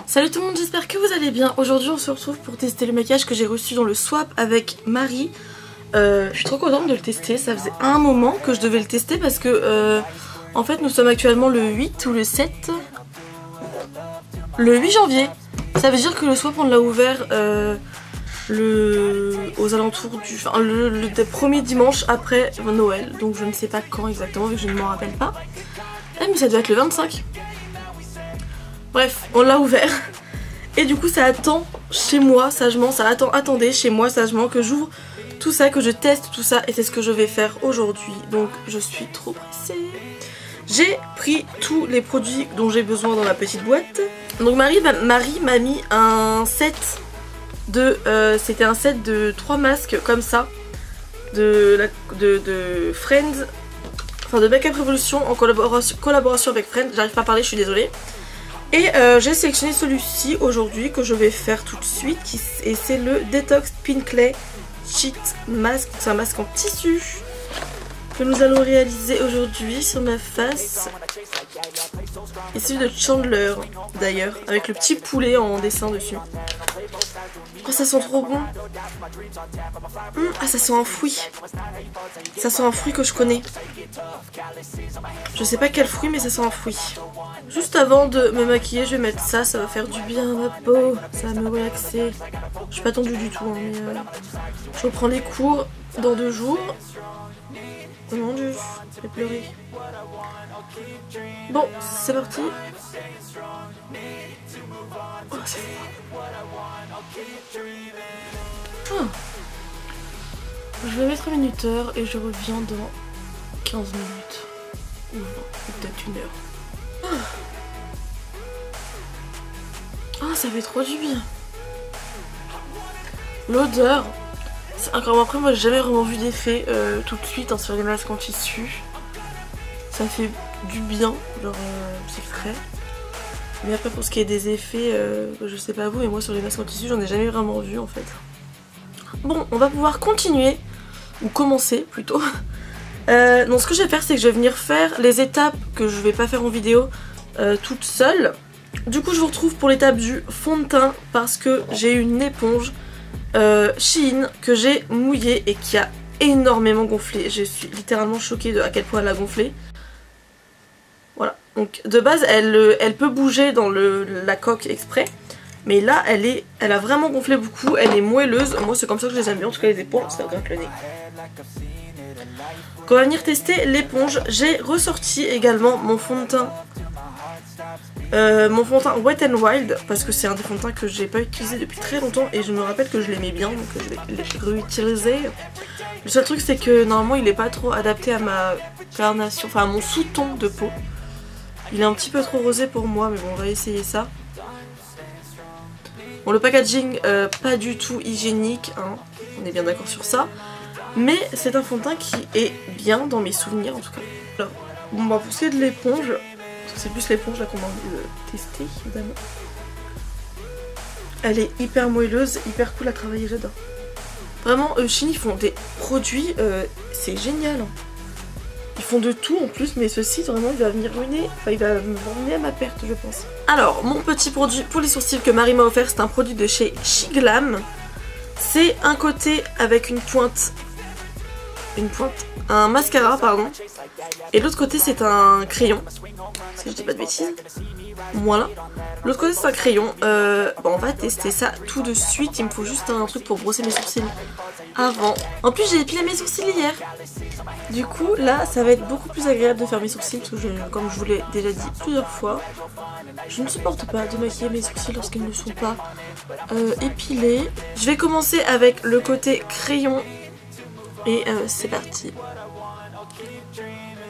Salut tout le monde, j'espère que vous allez bien. Aujourd'hui on se retrouve pour tester le maquillage que j'ai reçu dans le swap avec Marie. Je suis trop contente de le tester, ça faisait un moment que je devais le tester parce que en fait nous sommes actuellement le 8 ou le 7. Le 8 janvier. Ça veut dire que le swap on l'a ouvert aux alentours du le premier dimanche après Noël. Donc je ne sais pas quand exactement vu que je ne m'en rappelle pas. Mais ça doit être le 25. Bref, on l'a ouvert. Et du coup ça attend chez moi sagement, attendez chez moi sagement que j'ouvre tout ça, que je teste tout ça. Et c'est ce que je vais faire aujourd'hui. Donc je suis trop pressée. J'ai pris tous les produits dont j'ai besoin dans la petite boîte. Donc Marie m'a mis un set de... c'était un set de 3 masques comme ça. De Friends. Enfin de Makeup Revolution en collaboration avec Friends. J'arrive pas à parler, je suis désolée. Et j'ai sélectionné celui-ci aujourd'hui que je vais faire tout de suite. Et c'est le Detox Pin Clay Sheet Mask. C'est un masque en tissu que nous allons réaliser aujourd'hui sur ma face. Et celui de Chandler d'ailleurs, avec le petit poulet en dessin dessus. Oh ça sent trop bon. Ah ça sent un fruit. Ça sent un fruit que je connais. Je sais pas quel fruit mais ça sent un fruit. Juste avant de me maquiller je vais mettre ça, ça va faire du bien à ma peau. Ça va me relaxer. Je suis pas tendue du tout hein, mais je reprends les cours dans 2 jours. Oh mon dieu, je vais pleurer. Bon, c'est parti. Oh, c'est froid. Oh. Je vais mettre un minuteur et je reviens dans 15 minutes. Ou 20, ou peut-être 1 heure. Ah, ça fait trop du bien. L'odeur. Encore après moi j'ai jamais vraiment vu d'effet tout de suite hein, sur les masques en tissu. Ça fait du bien, genre c'est frais. Mais après pour ce qui est des effets, je sais pas vous mais moi sur les masques en tissu j'en ai jamais vraiment vu en fait. Bon on va pouvoir continuer, ou commencer plutôt. Donc ce que je vais faire c'est que je vais venir faire les étapes que je vais pas faire en vidéo toute seule. Du coup je vous retrouve pour l'étape du fond de teint parce que j'ai une éponge Shein que j'ai mouillée et qui a énormément gonflé. Je suis littéralement choquée de à quel point elle a gonflé. Voilà, donc de base elle peut bouger dans la coque exprès. Mais là elle a vraiment gonflé beaucoup, elle est moelleuse. Moi c'est comme ça que je les aime bien, en tout cas les épaules ça grimpe le nez. Donc on va venir tester l'éponge. J'ai ressorti également mon fond de teint. Mon fond de teint Wet n Wild parce que c'est un des fonds de teint que j'ai pas utilisé depuis très longtemps et je me rappelle que je l'aimais bien donc je vais les réutiliser. Le seul truc c'est que normalement il est pas trop adapté à ma carnation, enfin à mon sous-ton de peau. Il est un petit peu trop rosé pour moi mais bon on va essayer ça. Bon le packaging pas du tout hygiénique hein, on est bien d'accord sur ça. Mais c'est un fond de teint qui est bien dans mes souvenirs en tout cas. Alors, bon bah pour ce qui est de l'éponge, c'est plus l'éponge là qu'on a envie de tester évidemment. Elle est hyper moelleuse, hyper cool à travailler, j'adore. Vraiment, Shein ils font des produits, c'est génial. Hein. Ils font de tout en plus, mais ceci vraiment il va venir ruiner, enfin il va me ruiner à ma perte je pense. Alors, mon petit produit pour les sourcils que Marie m'a offert, c'est un produit de chez Shiglam. C'est un côté avec un mascara pardon. Et l'autre côté c'est un crayon, si je dis pas de bêtises. Voilà. L'autre côté c'est un crayon. Bon, on va tester ça tout de suite. Il me faut juste un truc pour brosser mes sourcils avant. En plus j'ai épilé mes sourcils hier. Du coup là ça va être beaucoup plus agréable de faire mes sourcils parce que comme je vous l'ai déjà dit plusieurs fois, je ne supporte pas de maquiller mes sourcils lorsqu'ils ne sont pas épilés. Je vais commencer avec le côté crayon. Et c'est parti.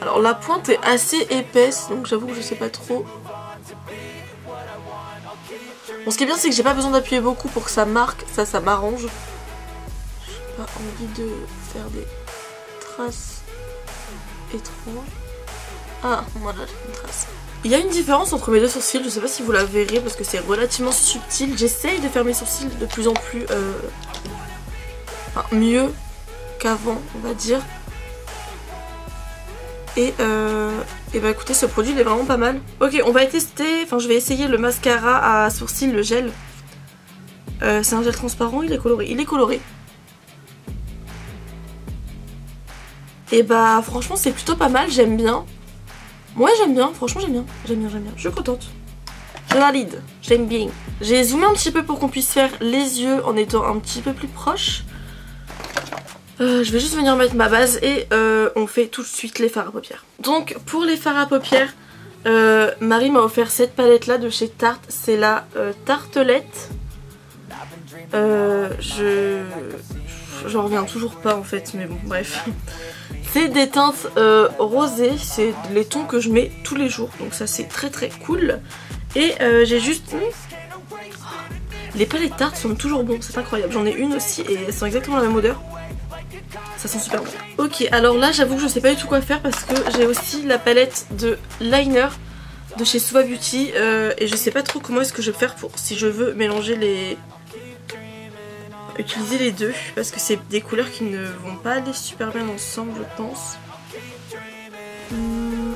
Alors la pointe est assez épaisse donc j'avoue que je sais pas trop. Bon ce qui est bien c'est que j'ai pas besoin d'appuyer beaucoup pour que ça marque, ça m'arrange. J'ai pas envie de faire des traces étranges. Ah voilà j'ai une trace. Il y a une différence entre mes deux sourcils, je sais pas si vous la verrez parce que c'est relativement subtil. J'essaye de faire mes sourcils de plus en plus mieux qu'avant on va dire. Et bah écoutez, ce produit il est vraiment pas mal. Ok, on va tester, enfin je vais essayer le mascara à sourcils, le gel. C'est un gel transparent, il est coloré. Il est coloré. Et bah franchement c'est plutôt pas mal, j'aime bien. Ouais j'aime bien, franchement j'aime bien. J'aime bien. Je suis contente. Je valide, j'aime bien. J'ai zoomé un petit peu pour qu'on puisse faire les yeux en étant un petit peu plus proche. Je vais juste venir mettre ma base et on fait tout de suite les fards à paupières. Donc pour les fards à paupières, Marie m'a offert cette palette là de chez Tarte. C'est la Tartelette. J'en reviens toujours pas en fait, mais bon bref. C'est des teintes rosées, c'est les tons que je mets tous les jours. Donc ça c'est très très cool. Et j'ai juste... Les palettes Tarte sont toujours bons, c'est incroyable. J'en ai une aussi et elles sont exactement la même odeur. Ça sent super bon. Ok, alors là j'avoue que je sais pas du tout quoi faire parce que j'ai aussi la palette de liner de chez Suva Beauty et je sais pas trop comment est-ce que je vais faire pour si je veux mélanger les... utiliser les deux parce que c'est des couleurs qui ne vont pas aller super bien ensemble je pense.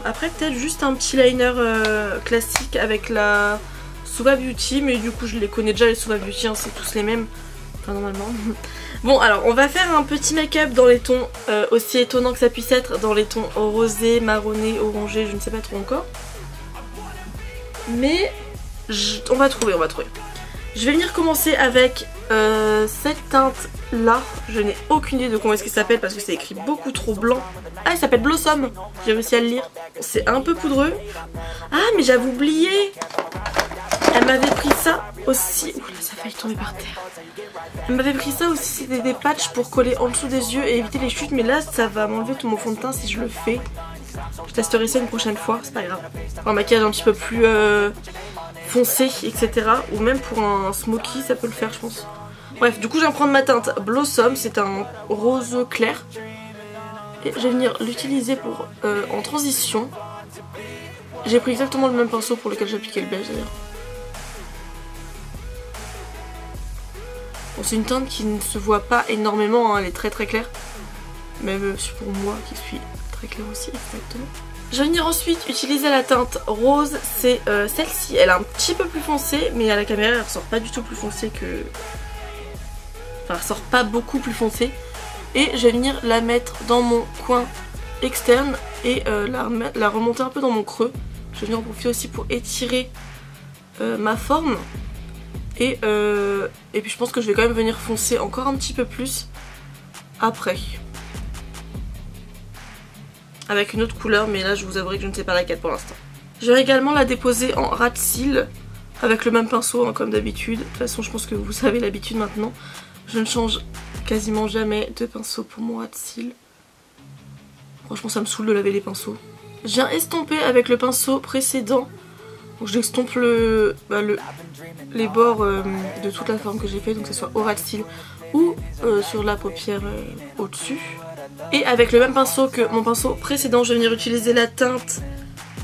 Après peut-être juste un petit liner classique avec la Suva Beauty, mais du coup je les connais déjà les Suva Beauty, hein, c'est tous les mêmes. Enfin normalement. Bon alors on va faire un petit make-up dans les tons aussi étonnants que ça puisse être, dans les tons rosé, marronné, orangé, je ne sais pas trop encore. Mais on va trouver. Je vais venir commencer avec cette teinte là. Je n'ai aucune idée de comment est-ce qu'il s'appelle parce que c'est écrit beaucoup trop blanc. Ah il s'appelle Blossom, j'ai réussi à le lire. C'est un peu poudreux. Ah mais j'avais oublié. Elle m'avait pris ça aussi. Oula ça a failli tomber par terre. Elle m'avait pris ça aussi, c'était des patchs pour coller en dessous des yeux et éviter les chutes. Mais là ça va m'enlever tout mon fond de teint si je le fais. Je testerai ça une prochaine fois, c'est pas grave. Pour un maquillage un petit peu plus foncé, etc. Ou même pour un smoky, ça peut le faire, je pense. Bref, du coup, je vais prendre ma teinte Blossom. C'est un rose clair. Et je vais venir l'utiliser pour en transition. J'ai pris exactement le même pinceau pour lequel j'ai appliqué le beige, d'ailleurs. Bon, c'est une teinte qui ne se voit pas énormément, hein, elle est très très claire. Même pour moi, qui suis très claire aussi, exactement. Je vais venir ensuite utiliser la teinte rose, c'est celle-ci. Elle est un petit peu plus foncée, mais à la caméra elle ressort pas du tout plus foncée que... Enfin elle ressort pas beaucoup plus foncée. Et je vais venir la mettre dans mon coin externe et la remonter un peu dans mon creux. Je vais venir en profiter aussi pour étirer ma forme. Et puis je pense que je vais quand même venir foncer encore un petit peu plus après. Avec une autre couleur, mais là je vous avouerai que je ne sais pas laquelle pour l'instant. Je vais également la déposer en ras de cils avec le même pinceau hein, comme d'habitude. De toute façon je pense que vous savez l'habitude maintenant. Je ne change quasiment jamais de pinceau pour mon ras de cils. Franchement ça me saoule de laver les pinceaux. Je viens estomper avec le pinceau précédent. Donc j'estompe les bords de toute la forme que j'ai fait, donc que ce soit au ras de cils ou sur la paupière au-dessus. Et avec le même pinceau que mon pinceau précédent, je vais venir utiliser la teinte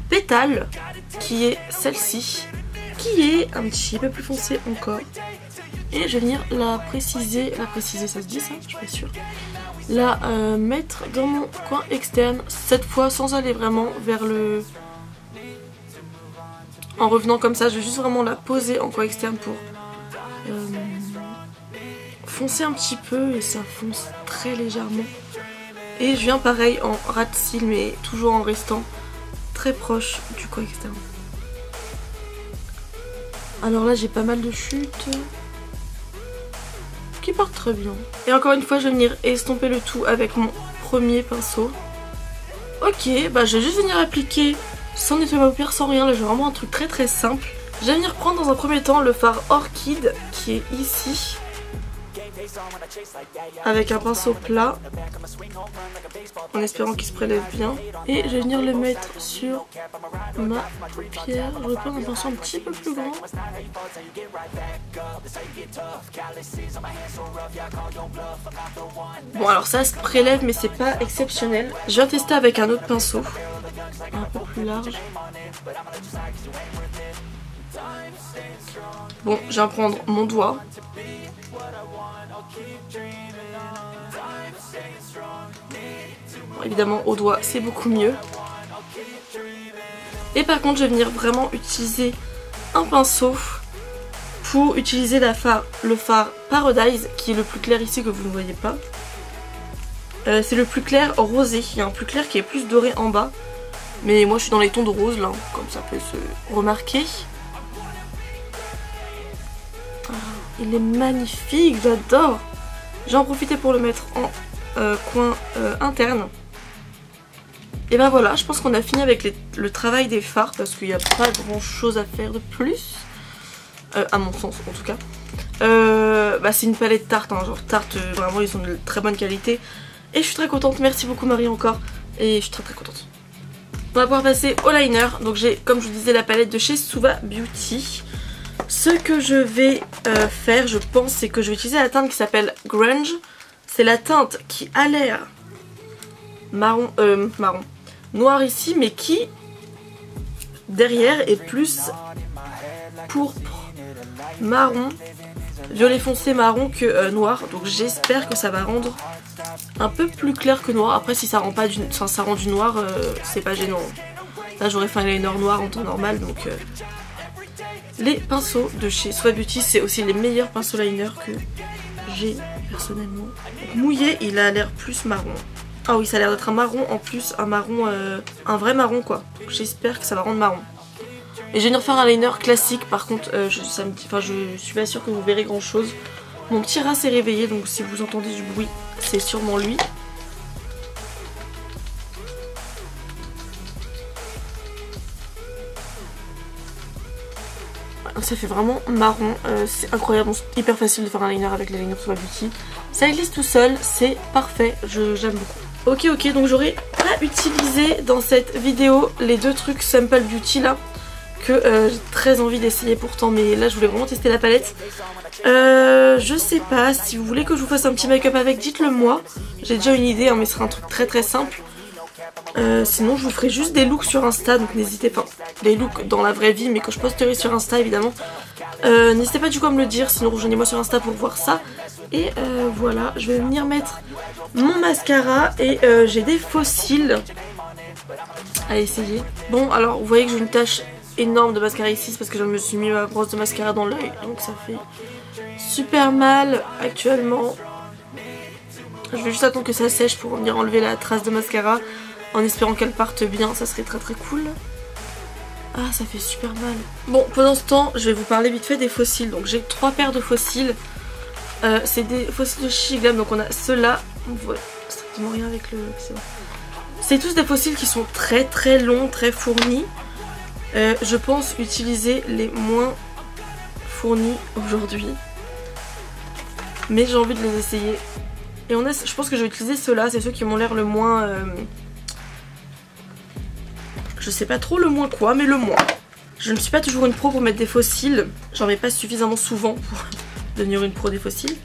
Pétale, qui est celle-ci, qui est un petit peu plus foncée encore. Et je vais venir la préciser ça se dit ça, je suis pas sûre. La mettre dans mon coin externe, cette fois sans aller vraiment vers le... En revenant comme ça, je vais juste vraiment la poser en coin externe pour foncer un petit peu et ça fonce très légèrement. Et je viens pareil en ras de cils mais toujours en restant très proche du coin externe. Alors là j'ai pas mal de chutes qui partent très bien. Et encore une fois je vais venir estomper le tout avec mon premier pinceau. Ok, bah je vais juste venir appliquer sans nettoyer ma paupière, sans rien. Là j'ai vraiment un truc très très simple. Je vais venir prendre dans un premier temps le fard Orchid qui est ici. Avec un pinceau plat en espérant qu'il se prélève bien et je vais venir le mettre sur ma paupière. Je vais prendre un pinceau un petit peu plus grand. Bon alors ça se prélève mais c'est pas exceptionnel. Je vais tester avec un autre pinceau un peu plus large. Bon je viens prendre mon doigt. Bon, évidemment au doigt c'est beaucoup mieux. Et par contre je vais venir vraiment utiliser un pinceau pour utiliser le fard Paradise qui est le plus clair ici que vous ne voyez pas. C'est le plus clair rosé, il y a un plus clair qui est plus doré en bas. Mais moi je suis dans les tons de rose là, comme ça peut se remarquer. Ah, il est magnifique, j'adore. J'en profite pour le mettre en coin interne. Et ben voilà, je pense qu'on a fini avec le travail des fards parce qu'il n'y a pas grand chose à faire de plus. À mon sens en tout cas. C'est une palette Tarte, hein, genre Tarte, vraiment ils sont de très bonne qualité. Et je suis très contente, merci beaucoup Marie encore. Et je suis très contente. On va pouvoir passer au liner. Donc j'ai, comme je vous disais, la palette de chez Suva Beauty. Ce que je vais faire, je pense, c'est que je vais utiliser la teinte qui s'appelle Grunge. C'est la teinte qui a l'air marron, noir ici, mais qui derrière est plus pourpre, marron, violet foncé marron que noir. Donc j'espère que ça va rendre un peu plus clair que noir. Après si ça rend pas ça rend du noir, c'est pas gênant. Là j'aurais fait un liner noir en temps normal. Donc les pinceaux de chez Suva Beauty, c'est aussi les meilleurs pinceaux liner que j'ai personnellement. Donc, mouillé, il a l'air plus marron. Ah oui, ça a l'air d'être un marron en plus, un marron, un vrai marron quoi. J'espère que ça va rendre marron. Et je vais venir faire un liner classique. Par contre, je suis pas sûre que vous verrez grand chose. Mon petit rat s'est réveillé, donc si vous entendez du bruit, c'est sûrement lui. Ça fait vraiment marron, c'est incroyable, c'est hyper facile de faire un liner avec les liners Suva Beauty. Ça glisse tout seul, c'est parfait, j'aime beaucoup. Ok, donc j'aurais pas utilisé dans cette vidéo les deux trucs Simple Beauty là, que j'ai très envie d'essayer pourtant, mais là je voulais vraiment tester la palette. Je sais pas, si vous voulez que je vous fasse un petit make-up avec, dites-le moi. J'ai déjà une idée, hein, mais ce sera un truc très simple. Sinon je vous ferai juste des looks sur Insta, donc n'hésitez pas. Des looks dans la vraie vie, mais que je posterai sur Insta évidemment. N'hésitez pas du coup à me le dire, sinon rejoignez-moi sur Insta pour voir ça. Et voilà, je vais venir mettre mon mascara et j'ai des faux cils à essayer. Bon, alors vous voyez que j'ai une tache énorme de mascara ici, c'est parce que je me suis mis ma brosse de mascara dans l'œil, donc ça fait super mal actuellement. Je vais juste attendre que ça sèche pour venir enlever la trace de mascara en espérant qu'elle parte bien, ça serait très cool. Ah, ça fait super mal. Bon, pendant ce temps, je vais vous parler vite fait des faux cils. Donc j'ai 3 paires de faux cils. C'est des faux cils de Chi Glam, donc on a ceux-là. On voit strictement rien avec le... C'est tous des faux cils qui sont très longs, très fournis. Je pense utiliser les moins fournis aujourd'hui. Mais j'ai envie de les essayer. Et je pense que je vais utiliser ceux-là, c'est ceux qui m'ont l'air le moins... Je sais pas trop le moins quoi, mais le moins. Je ne suis pas toujours une pro pour mettre des faux cils. J'en mets pas suffisamment souvent pour devenir une pro des faux cils.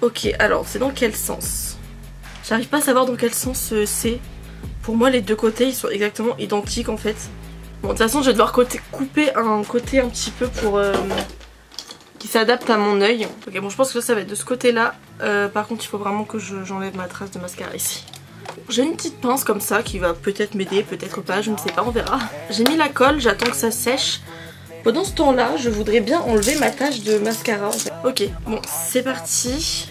Ok, alors c'est dans quel sens? J'arrive pas à savoir dans quel sens c'est. Pour moi les deux côtés ils sont exactement identiques en fait. Bon de toute façon je vais devoir couper un côté un petit peu pour... qui s'adapte à mon œil. Ok, bon je pense que ça va être de ce côté là. Par contre il faut vraiment que j'enlève ma trace de mascara ici. J'ai une petite pince comme ça qui va peut-être m'aider, peut-être pas, je ne sais pas, on verra. J'ai mis la colle, j'attends que ça sèche. Pendant ce temps-là, je voudrais bien enlever ma tache de mascara en fait. Ok, bon, c'est parti.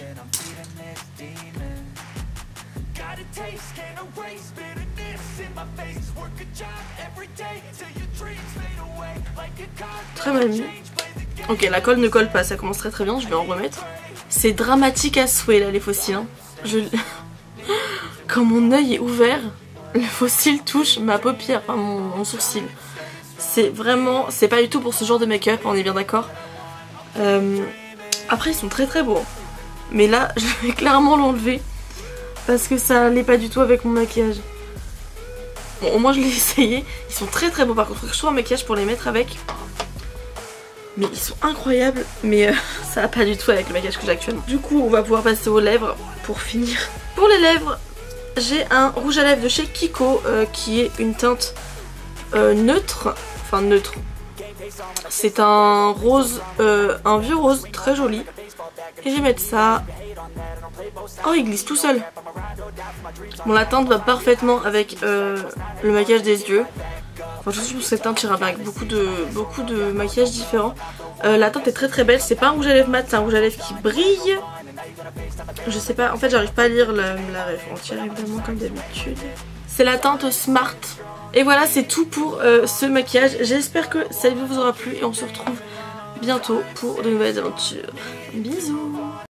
Très mal mis. Ok, la colle ne colle pas, ça commence très bien, je vais en remettre. C'est dramatique à souhait là les faux cils. Hein. Quand mon œil est ouvert, le faux cil touche ma paupière, enfin mon sourcil. C'est vraiment, c'est pas du tout pour ce genre de make-up, on est bien d'accord. Après ils sont très beaux. Mais là je vais clairement l'enlever. Parce que ça allait pas du tout avec mon maquillage. Bon au moins je l'ai essayé. Ils sont très beaux par contre, il faut que je trouve un maquillage pour les mettre avec. Mais ils sont incroyables. Mais ça va pas du tout avec le maquillage que j'ai actuellement. Du coup on va pouvoir passer aux lèvres pour finir. Pour les lèvres, j'ai un rouge à lèvres de chez Kiko qui est une teinte neutre. Enfin neutre. C'est un rose, un vieux rose très joli. Et je vais mettre ça. Oh il glisse tout seul. Bon la teinte va parfaitement avec le maquillage des yeux. Enfin je trouve que cette teinte ira bien avec beaucoup de maquillages différents. La teinte est très belle, c'est pas un rouge à lèvres mat, c'est un rouge à lèvres qui brille. Je sais pas, en fait j'arrive pas à lire la ref entière évidemment comme d'habitude. C'est la teinte Smart. Et voilà, c'est tout pour ce maquillage. J'espère que cette vidéo vous aura plu et on se retrouve bientôt pour de nouvelles aventures. Bisous.